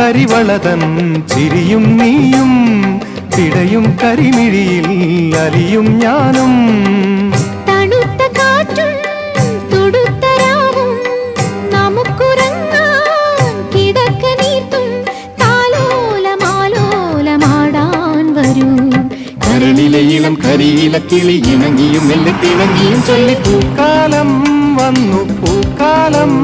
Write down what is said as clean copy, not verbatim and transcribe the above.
കരിവളതൻ ചിരിയും നീയും പിടയും കരിമിഴിയിൽ അലിയും ഞാനും തണുത്ത കാറ്റും തുടുത്ത രാവും നമുക്കുറങ്ങാൻ കിടക്ക നീർത്തും താലോലമാലോലമാടാൻ വരൂ കരളിലെ ഇളം കരിയില കിളി ഇണങ്ങിയും മെല്ലെ തിളങ്ങിയും ചൊല്ലി പൂക്കാലം വന്നു പൂക്കാലം